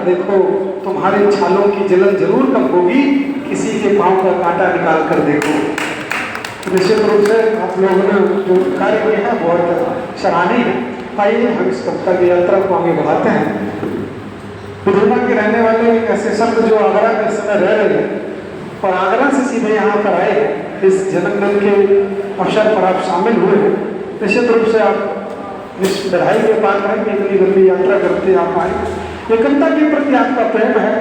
देखो, तुम्हारे छालों की जलन जरूर कम होगी, किसी के पांव का कांटा निकाल कर देखो। निश्चित रूप से आप लोगों ने जो कार्य किया है बहुत सराहनीय है। आइए हम इस कविता की यात्रा को आगे बढ़ाते हैं। विदर्भ के रहने वाले एक ऐसे शब्द जो आगरा में इस समय रह रहे हैं और आगरा से सीधे यहाँ पर आए हैं, इस जन्मदिन के अवसर पर आप शामिल हुए हैं। निश्चित रूप से आप इस बधाई के पात्र हैं कि इतनी लंबी यात्रा करते आप आए। ये कविता के प्रति आपका प्रेम है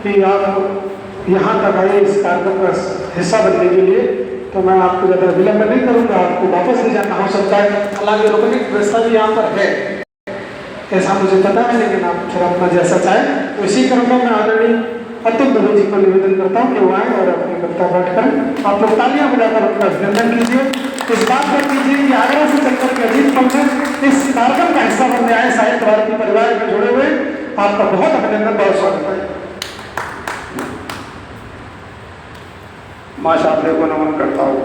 कि आप यहाँ तक आए इस कार्यक्रम का हिस्सा बनने के लिए। तो मैं आपको ज़्यादा विलंब नहीं करूँगा, आपको वापस ले जाना हो सकता है। हालांकि रुकने की व्यवस्था भी यहाँ पर है, ऐसा मुझे पता है, लेकिन आप फिर अपना जैसा चाहें। तो इसी क्रम में मैं आदरणीय अतुल दुबे जी को निवेदन करता हूँ कि वो आए और अपनी कविता पाठ करें। आप लोग तालियां बजाकर अपना अभिनंदन कीजिए। इस बात पर कीजिए कि आगरा से चलकर के अजीत पल में इस कार्यक्रम का हिस्सा बनने आए साहित्य भारती परिवार में जुड़े हुए आपका बहुत अभिनंदन, बहुत स्वागत है। माँ शारदे को नमन करता हूँ।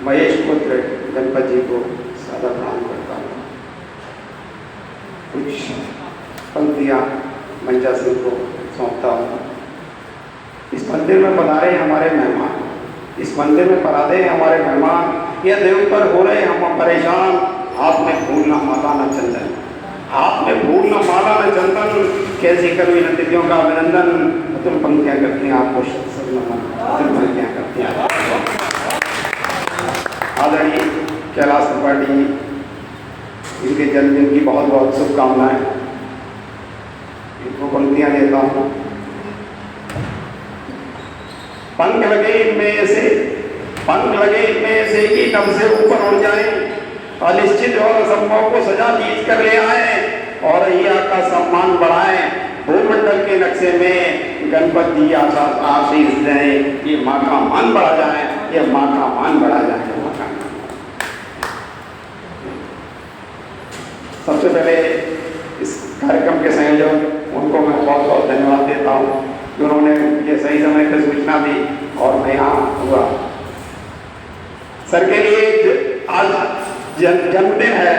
महेश पुत्र गणपत जी को सादर प्रणाम करता हूँ। कुछ पंक्तियाँ मंजा सिंह को सौंपता हूँ। इस मंदिर में पधारे हमारे मेहमान, इस मंदिर में पधारे हमारे मेहमान, ये देव पर हो रहे हम परेशान। हाथ में फूल न माला न चंदन, हाथ में फूल न माला न चंदन, कैसी करूँ इन अतिथियों का अभिनंदन। अतुल पंक्तियाँ करती हैं आपको, अतुल पंक्तियाँ करती हैं। आदरणीय कैलाश त्रिपाठी, इनके जन्मदिन की बहुत बहुत शुभकामनाएं। इनको पंक्तियाँ देता हूँ। पंख लगे इनमें से, पंख लगे इनमें से कि नभ से ऊपर उड़ जाए, अनिश्चित और असंभव को सजा जीत कर ले आए और अय्या का सम्मान बढ़ाए। भूमंडल के नक्शे में गणपत जी आशीष दें, ये माँ का मान बढ़ा जाए, ये माँ का मान बढ़ा जाए। सबसे पहले इस कार्यक्रम के संयोजक उनको मैं बहुत बहुत धन्यवाद देता हूँ, उन्होंने ये सही समय पर सूचना दी और मैं यहाँ हुआ। सर के लिए आज जन्मदिन है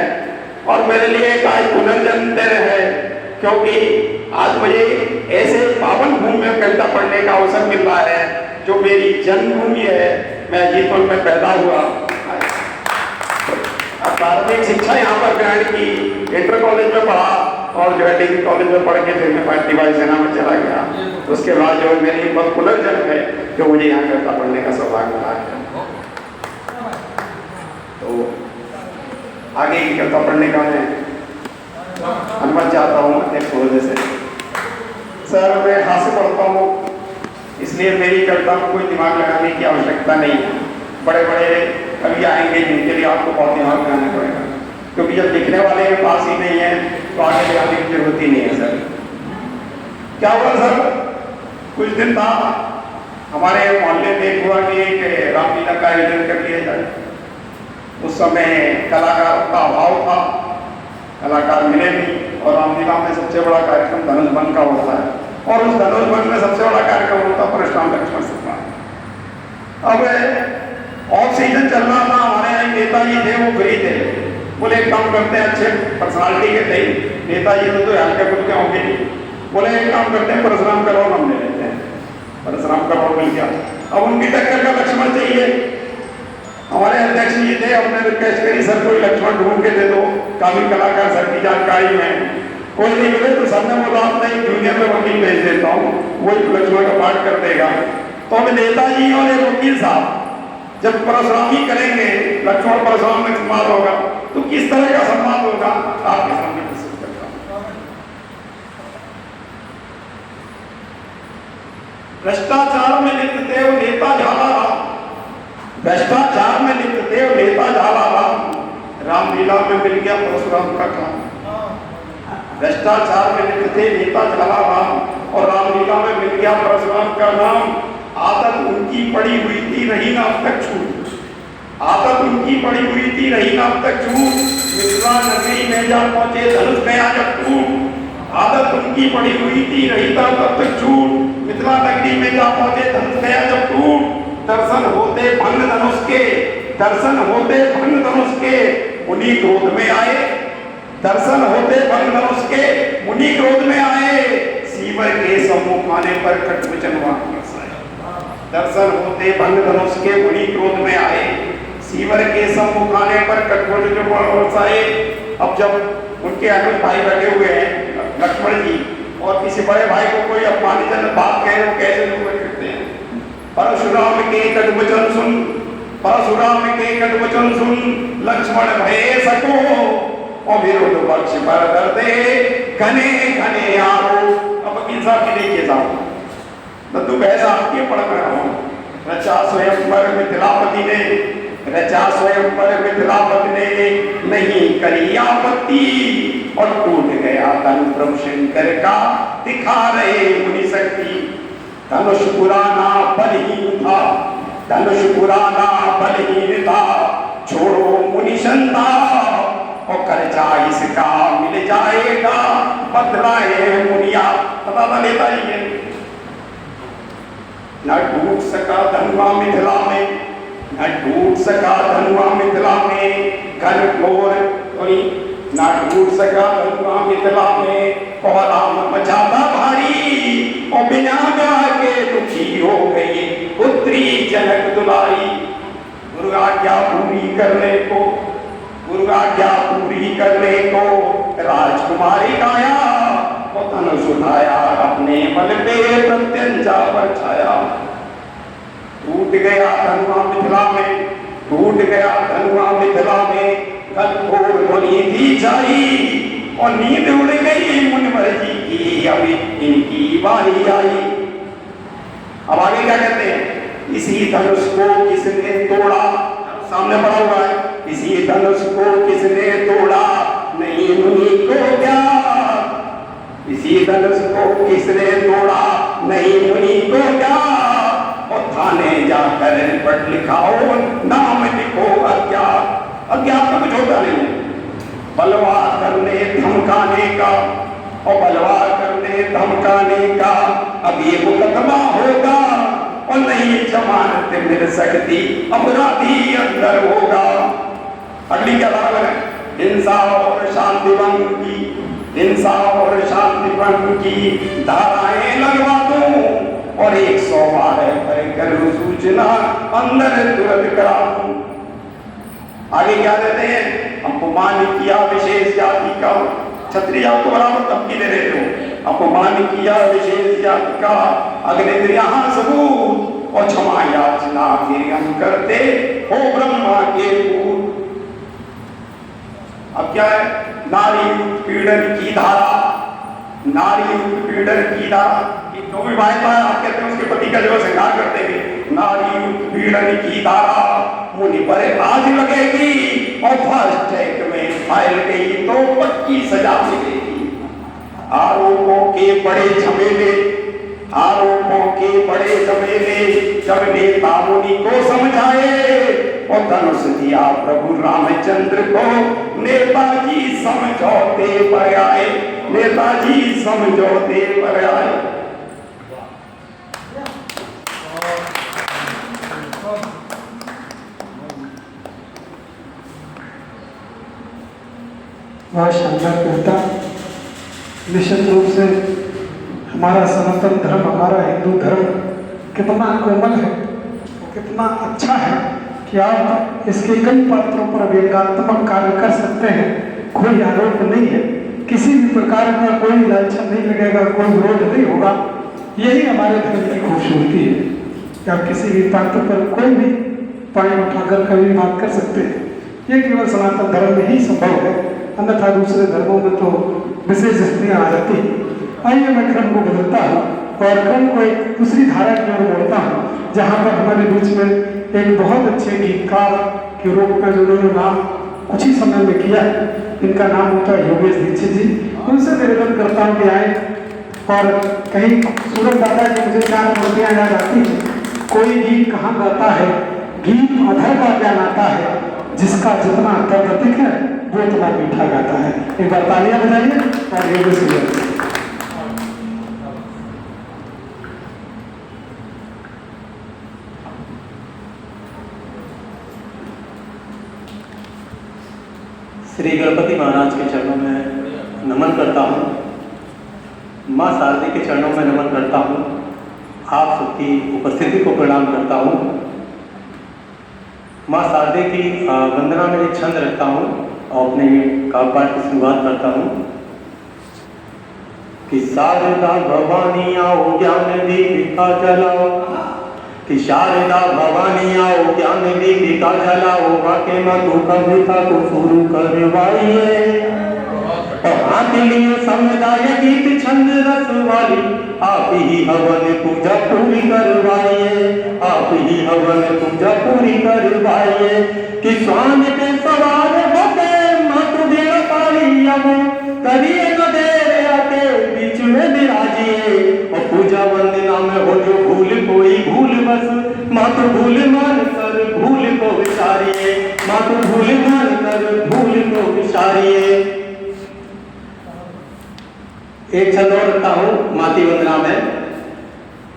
और मेरे लिए एक आज पुनर्जन्मदिन है, क्योंकि आज मुझे ऐसे पावन भूमि में कविता पढ़ने का अवसर मिल रहा है जो मेरी जन्मभूमि है। मैं अजीतपुर में पैदा हुआ, प्राथमिक शिक्षा यहाँ पर ग्रहण की, इंटर कॉलेज में पढ़ा और जो है डिग्री कॉलेज में पढ़ के फिर मैं भारतीय वायुसेना में चला गया। तो उसके बाद जो मेरी बहुत पुनर्जन्म है जो मुझे यहाँ कविता पढ़ने का सौभाग्य मिला है। तो आगे की कविता पढ़ने का मैं अनुमति चाहता हूँ एक वजह से। सर मैं हाथ से पढ़ता हूँ, इसलिए मेरी कविता में कोई दिमाग लगाने की आवश्यकता नहीं है। बड़े बड़े कवि आएंगे जिनके लिए आपको बहुत दिमाग लगाना पड़ेगा, क्योंकि जब लिखने वाले के पास ही नहीं है तो आगे लगाने की जरूरत ही नहीं है। सर क्या हुआ सर, कुछ दिन था हमारे मोहल्ले में हुआ कि एक रामलीला का आयोजन कर लिया जाए। उस समय कलाकारों का अभाव था, कलाकार मिले नहीं और रामलीला में सबसे बड़ा कार्यक्रम धनुष वन का होता है और उस धनुष वन में सबसे बड़ा कार्यक्रम होता है परशुराम लक्ष्मण सम्मान। अब ऑफ सीजन चल रहा था, हमारे यहाँ नेताजी थे वो फ्री थे, बोले एक काम करते हैं, अच्छे पर्सनालिटी के थे नेताजी तो हल्के फुल्के होंगे नहीं, बोले एक काम करते हैं परशुराम का रोल हम ले लेते हैं। परशुराम का रोल मिल गया। अब उनकी टक्कर का लक्ष्मण चाहिए। हमारे अध्यक्ष जी थे, हमने रिक्वेस्ट करी सर कोई लक्ष्मण ढूंढ के दे दो, काफी कलाकार सर की जानकारी में कोई नहीं मिले तो सर ने बोला नहीं जूनियर में वकील भेज देता हूँ, वही लक्ष्मण का पाठ कर देगा। तो हमें नेताजी और एक वकील साहब जब परशुरामी करेंगे, लक्ष्मण परशुराम में सम्मान होगा तो किस तरह का सम्मान होगा आपके सामने प्रस्तुत करता हूं। भ्रष्टाचार में लिप्त देव नेता झाला राम, भ्रष्टाचार में लिप्त देव नेता झाला राम, रामलीला में मिल गया परशुराम का काम। भ्रष्टाचार में लिप्त थे नेता झाला राम और रामलीला में मिल गया परशुराम का नाम। आदत उनकी पड़ी हुई थी रही ना अब तक छूट, आदत उनकी पड़ी हुई थी रही ना अब तक छूट, मिथिला नगरी में जा पहुंचे धनुष गया जब टूट। आदत उनकी पड़ी हुई थी रही ना अब तक छूट, मिथिला नगरी में जा पहुंचे धनुष गया जब टूट। दर्शन होते भंग धनुष के, दर्शन होते भंग धनुष के, मुनि क्रोध में आए। दर्शन होते भंग धनुष के, मुनि दर्शन होते भंग धनुष के मुनि क्रोध में आए, सीवर के सम्मुख आने पर कठोर जो बरसाए। अब जब उनके अनुज भाई बैठे हुए हैं लक्ष्मण जी, और किसी बड़े भाई को कोई अपमानजनक बात कहे वो कैसे लोग करते हैं। परशुराम के कटु वचन सुन, परशुराम के कटु वचन सुन, लक्ष्मण भय सको और विरोध पक्ष पर कर दे घने घने आरो। अब इंसाफ की देखिए साहब, नंदू भैंसा आपके पढ़ रहा हूँ। रचा स्वयंवर मिथिलापति ने, रचा स्वयंवर मिथिलापति ने नहीं करी आपत्ति, और टूट गया धनुष प्रभु शंकर का दिखा रहे मुनि शक्ति। धनुष पुराना बलहीन था, धनुष पुराना बलहीन था, छोड़ो मुनि संता और खर्चा इसका मिल जाएगा बदलाए मुनिया। पता लेता ही है न टूट सका धनुआ मिथिला में, न टूट सका धनुआ मिथिला में घनघोर, न टूट सका धनुआ मिथिला में कोहराम मचाता भारी, और बिना ब्याह के दुखी हो गई पुत्री जनक दुलारी। गुरु आज्ञा पूरी करने को, गुरु आज्ञा पूरी करने को राजकुमारी गाया, और धनुष उठाया अपने बल पे प्रत्यंचा पर छाया। टूट गया धनुआ मिथिला में, टूट गया धनुआ मिथिला में, कठोर ध्वनि थी जाई, और नींद उड़ गई मुनिवर जी की, अभी इनकी बारी आई। अब आगे क्या कहते हैं, इसी धनुष को किसने तोड़ा, सामने पड़ा हुआ है, इसी धनुष को किसने तोड़ा नहीं मुनि को क्या, इसी धनुष को किसने तोड़ा नहीं मुनि को क्या, और थाने जाकर पढ़ लिखाओ नाम लिखो अज्ञात। अज्ञात का कुछ होता नहीं है, बलवार करने धमकाने का, और बलवार करने धमकाने का अब ये मुकदमा होगा, और नहीं जमानत मिल सकती अपराधी अंदर होगा। अगली क्या धारा है, हिंसा और शांति भंग की, हिंसा और शांति भंग की धाराएं लगवा दूं, और 112 पर करूं सूचना अंदर तुरंत करा दूं। आगे क्या देते हैं, अपमान किया विशेष जाति का, क्षत्रिय को बराबर धमकी दे रहे हो, अपमान किया विशेष जाति का, अग्नि यहाँ सबूत, और क्षमा याचना फिर हम करते हो ब्रह्मा के पूत। अब क्या है, नारी उत्पीड़न की धारा, नारी उत्पीड़न की धारा, जो भी वायदा है आप कहते हैं उसके पति का जो श्रृंगार करते हैं, नारी उत्पीड़न की धारा मुनि पर आज लगेगी, और फर्स्ट टैग में फाइल गई तो पक्की सजा मिलेगी। आरोपों के बड़े झमेले, आरोपों के बड़े झमेले जब नेता मुनि को समझाए, और धनुष दिया प्रभु रामचंद्र को, नेताजी समझौते पर आए, नेताजी समझौते पर आए। वह शानदार कविता निश्चित रूप से हमारा सनातन धर्म, हमारा हिंदू धर्म कितना कोमल है, कितना अच्छा है कि आप इसके कई पात्रों पर व्यंग्यात्मक कार्य कर सकते हैं। कोई आरोप नहीं है, किसी भी प्रकार का कोई लालच नहीं लगेगा, कोई विरोध नहीं होगा। यही हमारे धर्म की खूबसूरती है कि आप किसी भी पात्र पर कोई भी पॉइंट उठाकर कभी बात कर सकते हैं। ये केवल सनातन धर्म में ही संभव है, अन्यथा दूसरे धर्मों में तो विशेष स्थितियाँ आ जाती हैं। आइए मैं क्रम को बदलता हूँ और क्रम को एक दूसरी धारा की ओर मोड़ता हूँ, जहाँ पर हमारे बीच में एक बहुत अच्छे गीतकार के रूप में जिन्होंने नाम कुछ ही समय में किया है, इनका नाम होता है योगेश दीक्षित जी। उनसे निवेदन करता हूँ कि आए, और कहीं सूरज दादा की मुझे 4 मूर्तियाँ याद आती हैं, कोई गीत कहाँ गाता है, गीत अधर का क्या नाता है, जिसका जितना दर्द अधिक है वो इतना मीठा गाता है। एक बार तालियां बजाइए और योगेश जी। श्री गणपति महाराज के चरणों में नमन करता हूँ, माँ शारदी के चरणों में नमन करता हूँ। आप सबकी उपस्थिति को प्रणाम करता हूँ। माँ शारदे की वंदना में एक छंद रखता हूँ और अपने काव्य पाठ की शुरुआत करता हूँ कि शारदा भवानी आओ ज्ञान दीपिका जलाओ, कि शारदा भवानी आओ ज्ञान दीपिका जलाओ, वाके मधु कविता को शुरू करवाइए। हाथ लिए समुदाय गीत छंद रस वाली, आप ही हवन पूजा पूरी करवाइए, आप ही हवन पूजा पूरी करवाइए। कि स्वान पे सवार होके मातु देव पाली, अब करिए न देर आके बीच में विराजिए। और पूजा वंदना में हो जो भूल कोई भूल बस, मातु भूल मान कर भूल को विचारिए, मातु भूल मान कर भूल को विचारिए। एक छंद और रखता हूँ माती वंदना में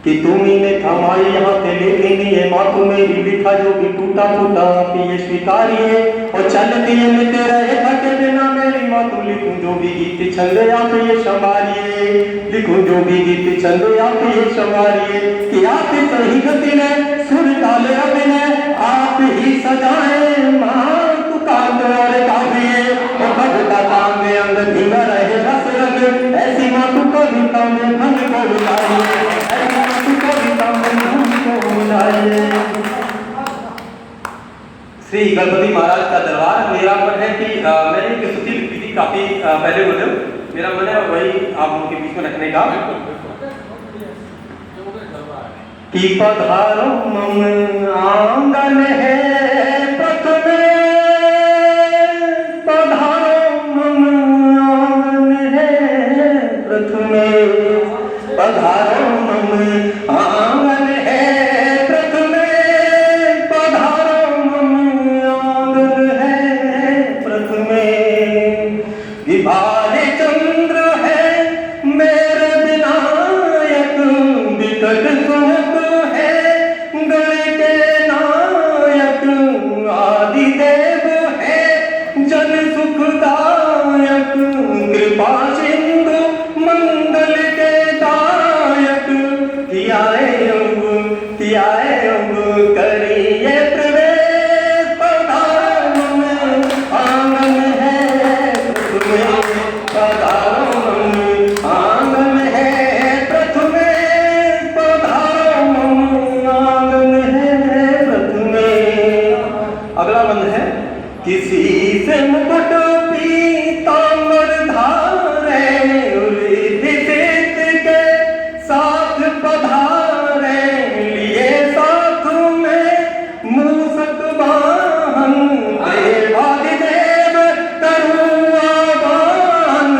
कि तुम्ही ने थमाई हाथ लेकिन ये मातु मेरी लिखा जो भी टूटा टूटा आप ये स्वीकारिए। और चलती है मिलते रहे थके बिना मेरी मातु, लिखूं जो भी गीत छंद आप ये संवारिए, लिखूं जो भी गीत छंद आप ये संवारिए। कि आप सही गति में सुर डाले अभिनय, आप ही सजाए मातु कांत और काव्य। और कविता काम में अंग धीमा रहे रस रंग, ऐसी मातु कविता में धन को बुलाइए, ऐसी मातु कविता में धन को बुलाइए। श्री गणपति महाराज का दरबार। मेरा मन है कि मैंने एक स्तुति लिखी थी काफी पहले बोले, मेरा मन है वही आप लोगों के बीच में रखने का कि पधारो मम आंगन है प्रथम, पधारो मम आंगन है प्रथम, पधारो मम आंगन है प्रथम, पधारो मम आंगन है प्रथम। विभारे चंद्र है मेरे विनायक, विकट सुनत है गण के नायक, आदि देव है जन सुखदायक, कृपा सिंधु मंगल के दायक। कियाए अंग करिए प्रवेश, पधारो मम आंगन है प्रथम, पधारो मम आंगन है प्रथम, पधारो मम आंगन है प्रथम। अगला बंद है किसी से मुकुट पीतांबर धारे, उर्दित के साथ पधारे, लिए साथ में मूसक वाहन, देवादिदेव तरुआ बान।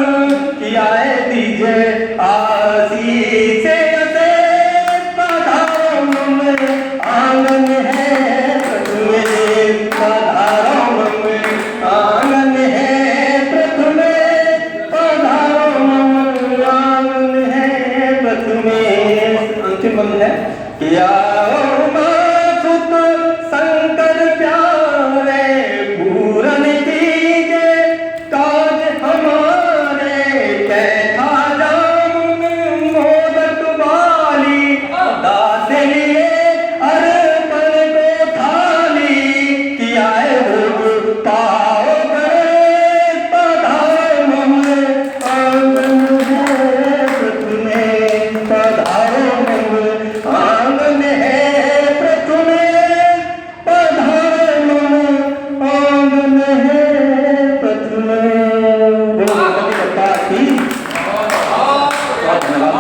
कियाए दीजिए आशीष से, पधारो मम आंगन है प्रथम, पधारो मम आंगन है प्रथम, पधारो मम आंगन है प्रथम। अंतिम बंद है कि